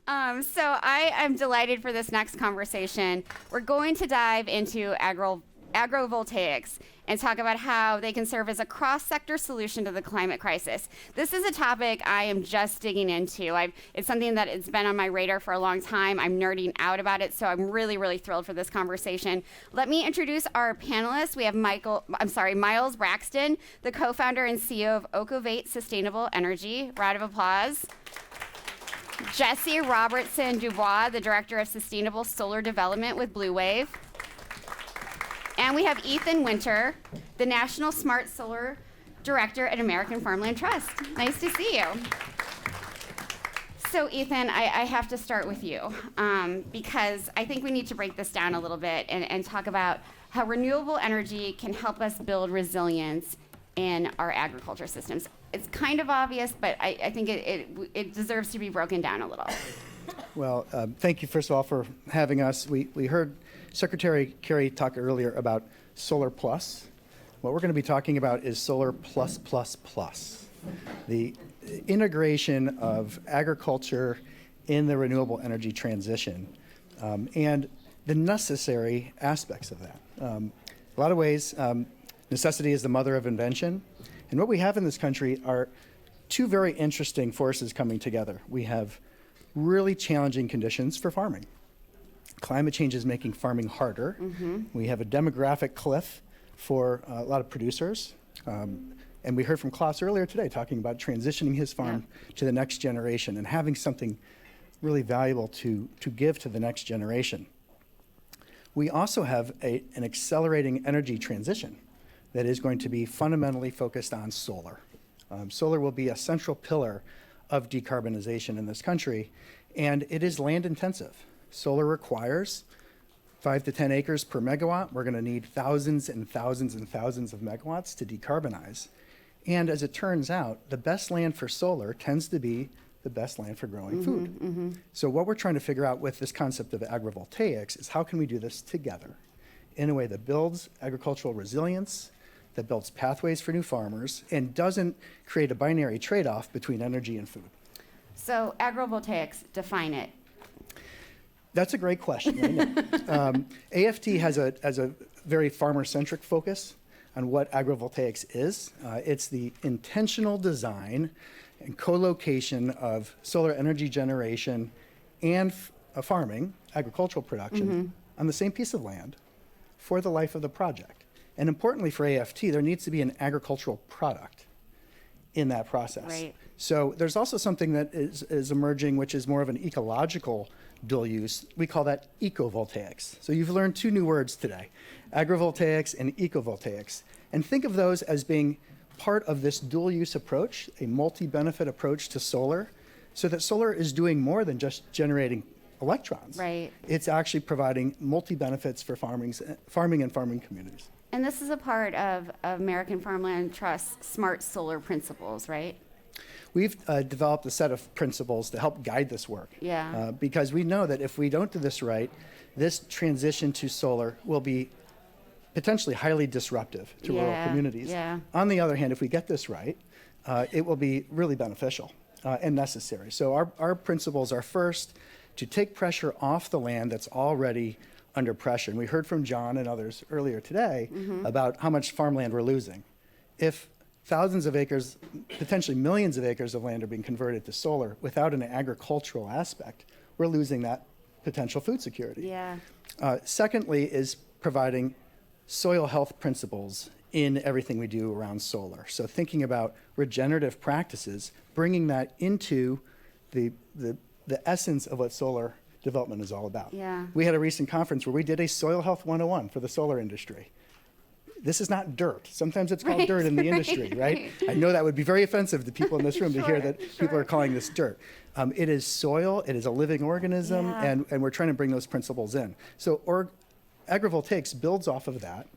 So I am delighted for this next conversation. We're going to dive into agrovoltaics and talk about how they can serve as a cross-sector solution to the climate crisis. This is a topic I am just digging into. It's something that it's been on my radar for a long time. I'm nerding out about it, so I'm really, really thrilled for this conversation. Let me introduce our panelists. We have Miles Braxton, the co-founder and CEO of Okovate Sustainable Energy. Round of applause. Jesse Robertson-Dubois, the Director of Sustainable Solar Development with Bluewave. And we have Ethan Winter, the National Smart Solar Director at American Farmland Trust. Nice to see you. So Ethan, I have to start with you because I think we need to break this down a little bit and talk about how renewable energy can help us build resilience in our agriculture systems. It's kind of obvious, but I think it deserves to be broken down a little. Well, thank you, first of all, for having us. We heard Secretary Kerry talk earlier about Solar Plus. What we're going to be talking about is Solar Plus Plus Plus, the integration of agriculture in the renewable energy transition, and the necessary aspects of that. A lot of ways, necessity is the mother of invention. And what we have in this country are two very interesting forces coming together. We have really challenging conditions for farming. Climate change is making farming harder. Mm-hmm. We have a demographic cliff for a lot of producers. And we heard from Klaus earlier today talking about transitioning his farm to the next generation and having something really valuable to give to the next generation. We also have an accelerating energy transition that is going to be fundamentally focused on solar. Solar will be a central pillar of decarbonization in this country, and it is land intensive. Solar requires 5 to 10 acres per megawatt. We're going to need thousands and thousands and thousands of megawatts to decarbonize. And as it turns out, the best land for solar tends to be the best land for growing food. Mm-hmm. So what we're trying to figure out with this concept of agrivoltaics is how can we do this together in a way that builds agricultural resilience, that builds pathways for new farmers, and doesn't create a binary trade-off between energy and food. So agrovoltaics, define it. That's a great question. AFT has a very farmer-centric focus on what agrivoltaics is. It's the intentional design and co-location of solar energy generation and farming, agricultural production, on the same piece of land for the life of the project. And importantly for AFT, there needs to be an agricultural product in that process. Right. So there's also something that is emerging, which is more of an ecological dual use. We call that ecovoltaics. So you've learned two new words today, agrivoltaics and ecovoltaics. And think of those as being part of this dual use approach, a multi-benefit approach to solar, so that solar is doing more than just generating electrons. Right. It's actually providing multi-benefits for farming and farming communities. And this is a part of American Farmland Trust's smart solar principles, right? We've developed a set of principles to help guide this work. Yeah. Because we know that if we don't do this right, this transition to solar will be potentially highly disruptive to rural communities. Yeah. On the other hand, if we get this right, it will be really beneficial and necessary. So our principles are first to take pressure off the land that's already under pressure. And we heard from John and others earlier today about how much farmland we're losing. If thousands of acres, potentially millions of acres of land are being converted to solar without an agricultural aspect, we're losing that potential food security. Yeah. Secondly is providing soil health principles in everything we do around solar. So thinking about regenerative practices, bringing that into the essence of what solar development is all about. Yeah. We had a recent conference where we did a soil health 101 for the solar industry. This is not dirt. Sometimes it's called dirt in the industry, right? I know that would be very offensive to people in this room to hear that people are calling this dirt. It is soil, it is a living organism, and we're trying to bring those principles in. So agrivoltaics builds off of that.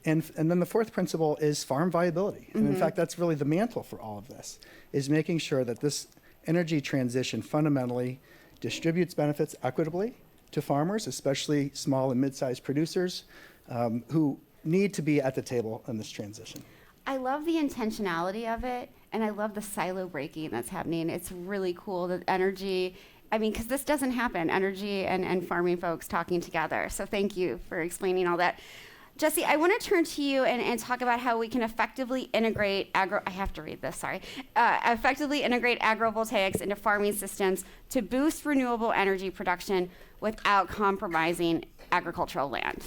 And then the fourth principle is farm viability. And in fact, that's really the mantle for all of this, is making sure that this energy transition fundamentally distributes benefits equitably to farmers, especially small and mid-sized producers who need to be at the table in this transition. I love the intentionality of it, and I love the silo breaking that's happening. It's really cool that energy I mean, because this doesn't happen, energy and farming folks talking together. So thank you for explaining all that. Jesse, I want to turn to you and talk about how we can effectively integrate effectively integrate agrovoltaics into farming systems to boost renewable energy production without compromising agricultural land.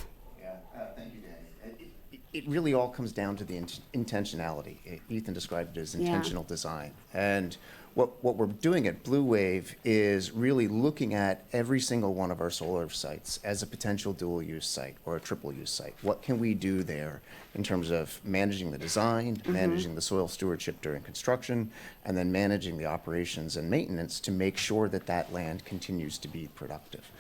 Thank you, Danny. It really all comes down to the intentionality. Ethan described it as intentional design. And what we're doing at Bluewave is really looking at every single one of our solar sites as a potential dual-use site or a triple-use site. What can we do there in terms of managing the design, managing the soil stewardship during construction, and then managing the operations and maintenance to make sure that that land continues to be productive.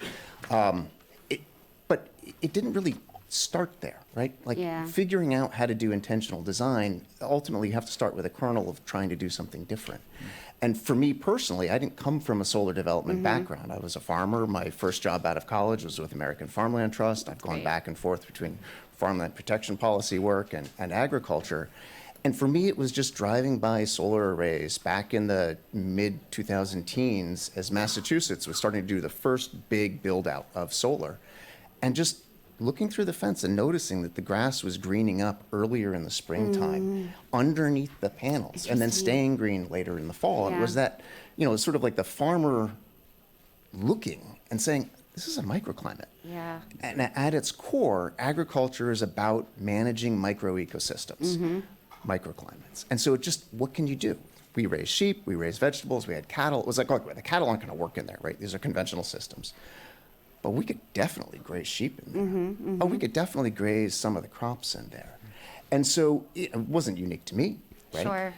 But it didn't really start there, right? Like figuring out how to do intentional design, ultimately you have to start with a kernel of trying to do something different. And for me personally, I didn't come from a solar development background. I was a farmer. My first job out of college was with American Farmland Trust. I've gone back and forth between farmland protection policy work and agriculture. And for me, it was just driving by solar arrays back in the mid-2010s as Massachusetts was starting to do the first big build out of solar. And just looking through the fence and noticing that the grass was greening up earlier in the springtime underneath the panels and then staying green later in the fall. And it was that, sort of like the farmer looking and saying, this is a microclimate. Yeah. And at its core, agriculture is about managing microecosystems, microclimates. And so what can you do? We raise sheep, we raise vegetables, we had cattle. It was like, the cattle aren't going to work in there, right? These are conventional systems. But we could definitely graze sheep in there. We could definitely graze some of the crops in there. And so it wasn't unique to me, right? Sure.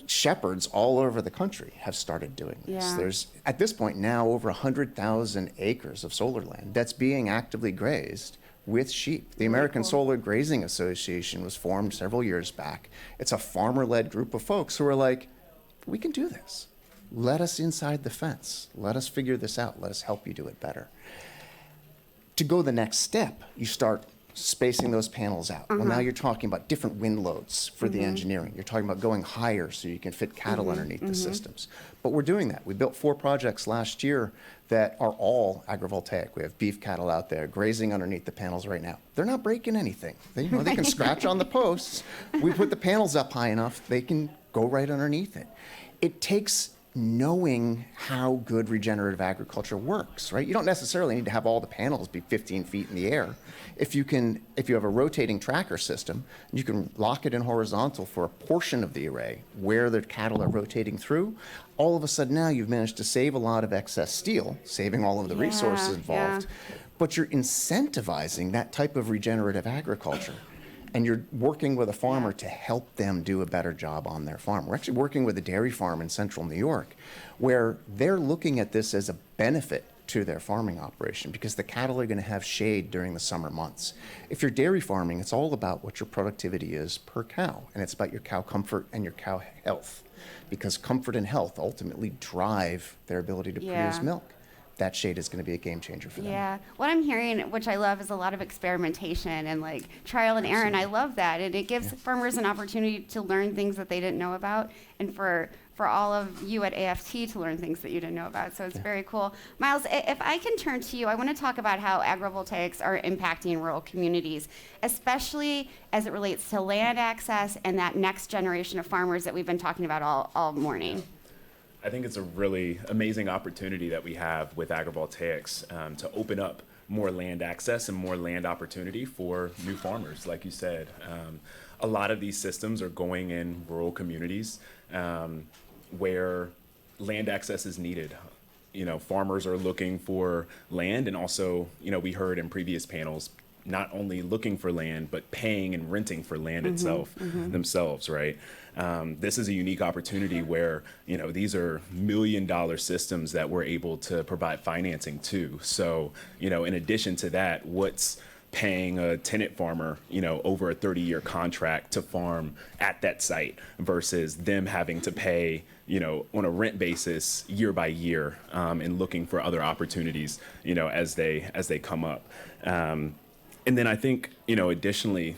Shepherds all over the country have started doing this. Yeah. There's, at this point now, over 100,000 acres of solar land that's being actively grazed with sheep. The American Solar Grazing Association was formed several years back. It's a farmer-led group of folks who are like, we can do this. Let us inside the fence. Let us figure this out. Let us help you do it better. To go the next step, you start spacing those panels out. Well, now you're talking about different wind loads for the engineering. You're talking about going higher so you can fit cattle underneath the systems. But we're doing that. We built 4 projects last year that are all agrivoltaic. We have beef cattle out there grazing underneath the panels right now. They're not breaking anything. They can scratch on the posts. We put the panels up high enough, they can go right underneath it. It takes knowing how good regenerative agriculture works, right? You don't necessarily need to have all the panels be 15 feet in the air. If you have a rotating tracker system, you can lock it in horizontal for a portion of the array where the cattle are rotating through. All of a sudden now you've managed to save a lot of excess steel, saving all of the resources involved, but you're incentivizing that type of regenerative agriculture. And you're working with a farmer to help them do a better job on their farm. We're actually working with a dairy farm in central New York where they're looking at this as a benefit to their farming operation because the cattle are going to have shade during the summer months. If you're dairy farming, it's all about what your productivity is per cow, and it's about your cow comfort and your cow health because comfort and health ultimately drive their ability to produce milk. That shade is going to be a game changer for them. Yeah. What I'm hearing, which I love, is a lot of experimentation and like trial and error, and I love that. And it gives farmers an opportunity to learn things that they didn't know about, and for all of you at AFT to learn things that you didn't know about. So it's very cool. Miles, if I can turn to you, I want to talk about how agrovoltaics are impacting rural communities, especially as it relates to land access and that next generation of farmers that we've been talking about all morning. I think it's a really amazing opportunity that we have with agrivoltaics to open up more land access and more land opportunity for new farmers. Like you said, a lot of these systems are going in rural communities where land access is needed. Farmers are looking for land, and also, we heard in previous panels, not only looking for land, but paying and renting for land itself themselves, right? This is a unique opportunity where, these are $1 million systems that we're able to provide financing to. So, in addition to that, what's paying a tenant farmer, over a 30-year contract to farm at that site versus them having to pay, on a rent basis year by year, and looking for other opportunities, as they come up. And then I think, additionally,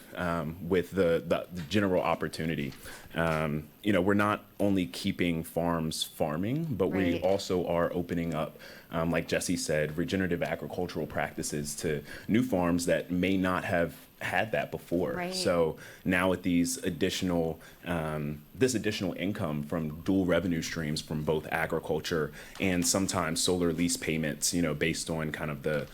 with the general opportunity, we're not only keeping farms farming, but we Right. also are opening up, like Jesse said, regenerative agricultural practices to new farms that may not have had that before. Right. So now with these additional, this additional income from dual revenue streams from both agriculture and sometimes solar lease payments, based on kind of the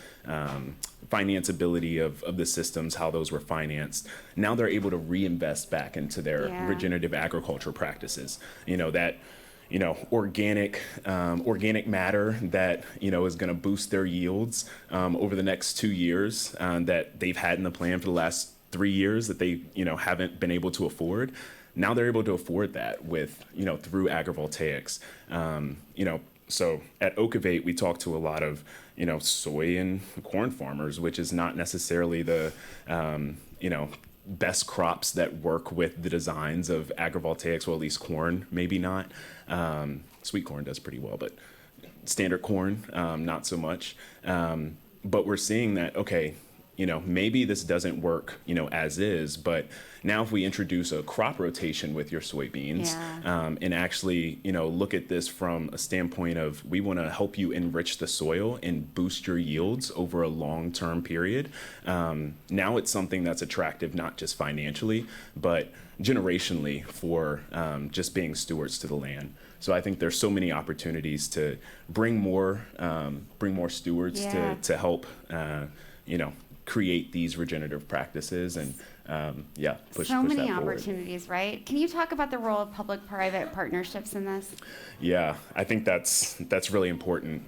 financeability of the systems, how those were financed. Now they're able to reinvest back into their Yeah. regenerative agriculture practices. Organic matter that is going to boost their yields over the next 2 years that they've had in the plan for the last 3 years that they haven't been able to afford. Now they're able to afford that with through agrivoltaics. So at Okovate, we talk to a lot of soy and corn farmers, which is not necessarily the best crops that work with the designs of agrivoltaics. Well, at least corn, maybe not. Sweet corn does pretty well, but standard corn, not so much. But we're seeing that, okay, maybe this doesn't work, as is, but now if we introduce a crop rotation with your soybeans, Yeah. and actually, look at this from a standpoint of we want to help you enrich the soil and boost your yields over a long-term period. Now it's something that's attractive, not just financially, but generationally for just being stewards to the land. So I think there's so many opportunities to bring more stewards Yeah. to help, create these regenerative practices and push So many that forward. opportunities, right? Can you talk about the role of public-private partnerships in this? Yeah, I think that's really important.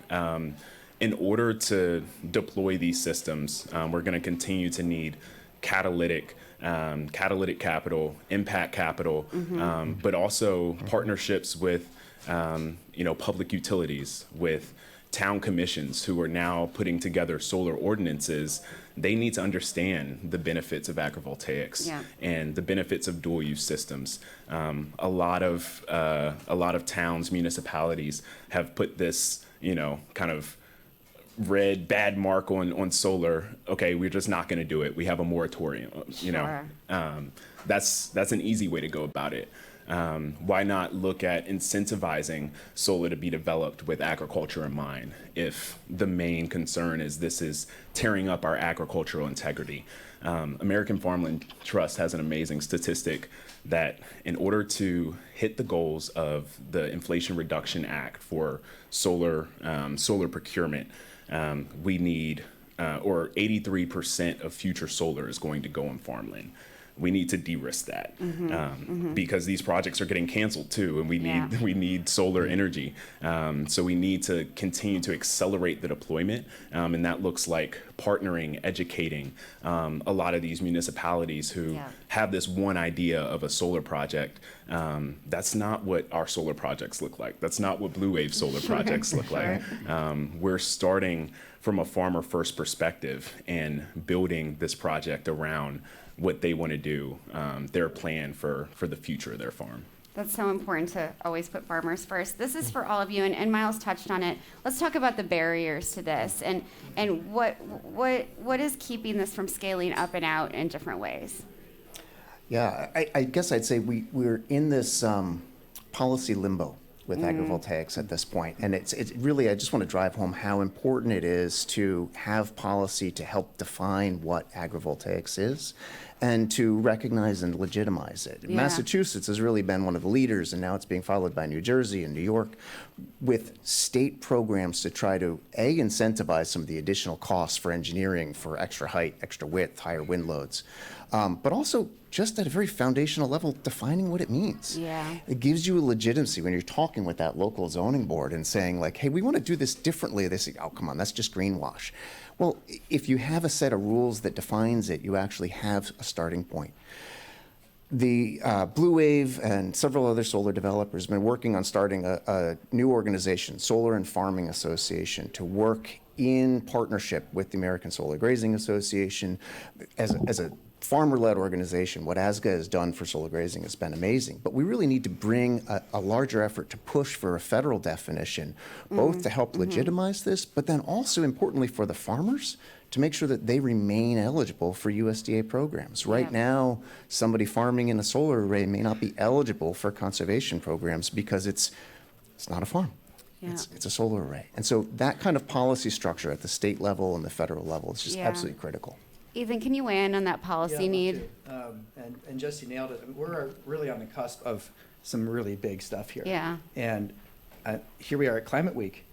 In order to deploy these systems, we're going to continue to need catalytic capital, impact capital, but also partnerships with public utilities, with town commissions who are now putting together solar ordinances. They need to understand the benefits of agrivoltaics Yeah. and the benefits of dual use systems. A lot of towns, municipalities have put this, kind of red bad mark on solar. Okay, we're just not going to do it. We have a moratorium. Sure. That's an easy way to go about it. Why not look at incentivizing solar to be developed with agriculture in mind if the main concern is this is tearing up our agricultural integrity? American Farmland Trust has an amazing statistic that in order to hit the goals of the Inflation Reduction Act for solar procurement, we need, or 83% of future solar is going to go on farmland. We need to de-risk that because these projects are getting canceled too, and we need solar energy. So we need to continue to accelerate the deployment, and that looks like partnering, educating a lot of these municipalities who have this one idea of a solar project. That's not what our solar projects look like. That's not what Bluewave solar projects look like. We're starting from a farmer first perspective and building this project around what they want to do, their plan for the future of their farm. That's so important to always put farmers first. This is for all of you, and Miles touched on it. Let's talk about the barriers to this and what is keeping this from scaling up and out in different ways. Yeah, I guess I'd say we're in this policy limbo with agrivoltaics at this point. And it's really, I just want to drive home how important it is to have policy to help define what agrivoltaics is and to recognize and legitimize it. Yeah. Massachusetts has really been one of the leaders, and now it's being followed by New Jersey and New York with state programs to try to, A, incentivize some of the additional costs for engineering, for extra height, extra width, higher wind loads, but also just at a very foundational level, defining what it means. Yeah. It gives you a legitimacy when you're talking with that local zoning board and saying like, hey, we want to do this differently. They say, oh, come on, that's just greenwash. Well, if you have a set of rules that defines it, you actually have a starting point. The Bluewave and several other solar developers have been working on starting a new organization, Solar and Farming Association, to work in partnership with the American Solar Grazing Association as a farmer-led organization. What ASGA has done for solar grazing has been amazing, but we really need to bring a larger effort to push for a federal definition, both to help legitimize this, but then also importantly for the farmers to make sure that they remain eligible for USDA programs. Right now, somebody farming in a solar array may not be eligible for conservation programs because it's not a farm. Yeah. It's a solar array. And so that kind of policy structure at the state level and the federal level is just absolutely critical. Ethan, can you weigh in on that policy need? And Jesse nailed it. We're really on the cusp of some really big stuff here. Yeah. And here we are at Climate Week.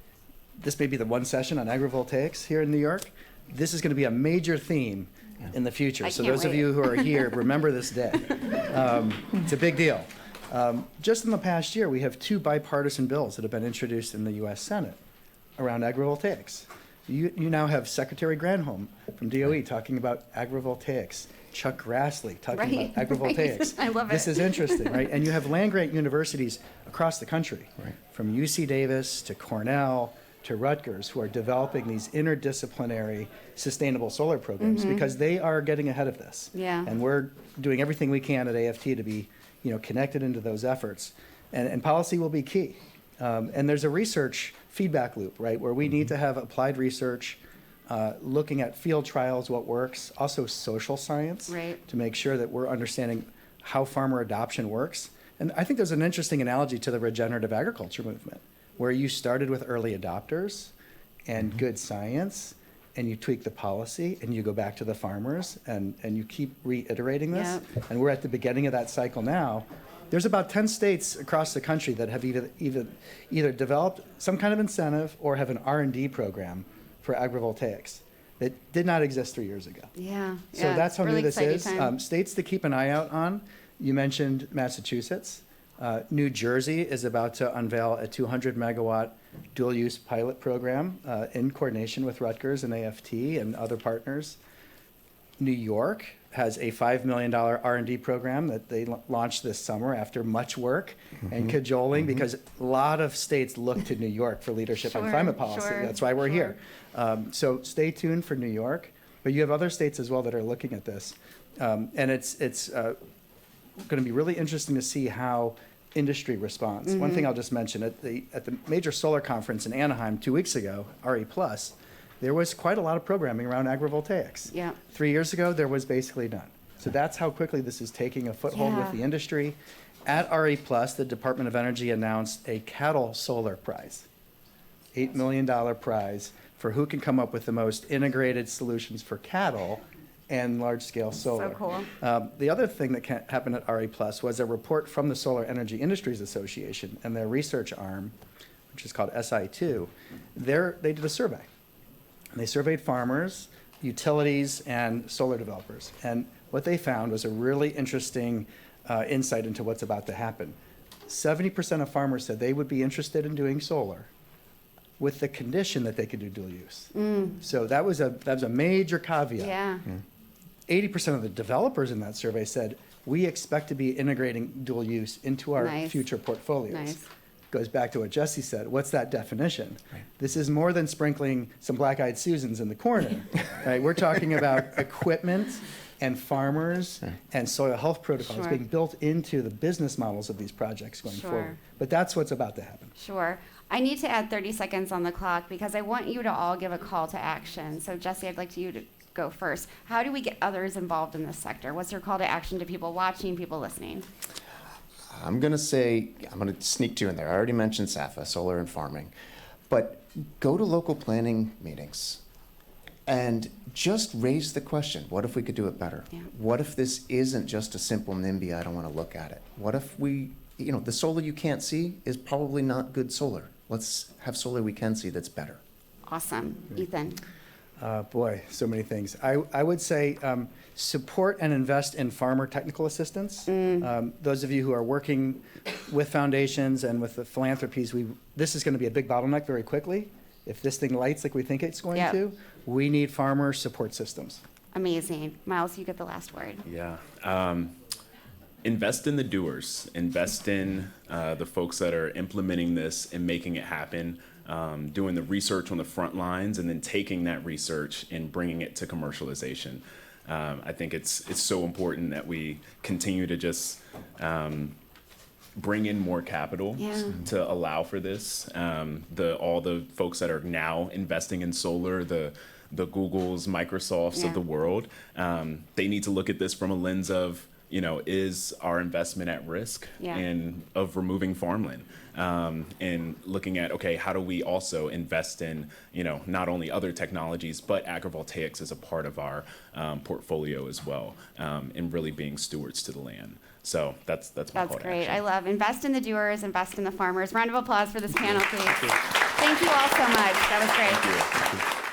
This may be the one session on agrivoltaics here in New York. This is going to be a major theme in the future. So those of you who are here, remember this day. It's a big deal. Just in the past year, we have 2 bipartisan bills that have been introduced in the U.S. Senate around agrivoltaics. You now have Secretary Granholm from DOE talking about agrivoltaics, Chuck Grassley talking about agrivoltaics. I love it. This is interesting, right? And you have land-grant universities across the country, from UC Davis to Cornell to Rutgers, who are developing these interdisciplinary sustainable solar programs because they are getting ahead of this. Yeah. And we're doing everything we can at AFT to be, connected into those efforts. And policy will be key. And there's a research feedback loop, right, where we need to have applied research, looking at field trials, what works, also social science, to make sure that we're understanding how farmer adoption works. And I think there's an interesting analogy to the regenerative agriculture movement, where you started with early adopters and good science, and you tweak the policy, and you go back to the farmers, and you keep reiterating this. And we're at the beginning of that cycle now. There's about 10 states across the country that have either developed some kind of incentive or have an R&D program for agrivoltaics that did not exist 3 years ago. So that's how new this is. States to keep an eye out on. You mentioned Massachusetts. New Jersey is about to unveil a 200 megawatt dual use pilot program in coordination with Rutgers and AFT and other partners. New York has a $5 million R&D program that they launched this summer after much work and cajoling, because a lot of states look to New York for leadership on climate policy. That's why we're here. So stay tuned for New York, but you have other states as well that are looking at this. And it's going to be really interesting to see how industry responds. One thing I'll just mention, at the major solar conference in Anaheim 2 weeks ago, RE+, there was quite a lot of programming around agrivoltaics. 3 years ago, there was basically none. So that's how quickly this is taking a foothold with the industry. At RE+, the Department of Energy announced a cattle solar prize, $8 million prize for who can come up with the most integrated solutions for cattle and large-scale solar. So cool. The other thing that happened at RE+ was a report from the Solar Energy Industries Association and their research arm, which is called SI2. They did a survey. And they surveyed farmers, utilities, and solar developers. And what they found was a really interesting insight into what's about to happen. 70% of farmers said they would be interested in doing solar with the condition that they could do dual use. So that was a major caveat. 80% of the developers in that survey said, we expect to be integrating dual use into our future portfolios. Goes back to what Jesse said. What's that definition? This is more than sprinkling some black-eyed Susans in the corner. Right? We're talking about equipment and farmers and soil health protocols being built into the business models of these projects going forward. But that's what's about to happen. I need to add 30 seconds on the clock because I want you to all give a call to action. So Jesse, I'd like you to go first. How do we get others involved in this sector? What's your call to action to people watching, people listening? I'm going to sneak 2 in there. I already mentioned SAFA, solar and farming. But go to local planning meetings and just raise the question, what if we could do it better? What if this isn't just a simple NIMBY, I don't want to look at it? What if the solar you can't see is probably not good solar. Let's have solar we can see that's better. Awesome. Ethan? Boy, so many things. I would say support and invest in farmer technical assistance. Those of you who are working with foundations and with the philanthropies, this is going to be a big bottleneck very quickly. If this thing lights like we think it's going to, we need farmer support systems. Amazing. Miles, you get the last word. Invest in the doers. Invest in the folks that are implementing this and making it happen. Doing the research on the front lines and then taking that research and bringing it to commercialization. I think it's so important that we continue to just bring in more capital to allow for this. All the folks that are now investing in solar, the Googles, Microsofts of the world, they need to look at this from a lens of, is our investment at risk and of removing farmland, and looking at, okay, how do we also invest in, not only other technologies, but agrivoltaics as a part of our portfolio as well, and really being stewards to the land. So that's my call to great. action. I love invest in the doers, invest in the farmers. Round of applause for this panel, please. Thank you all so much. That was great. Thank you.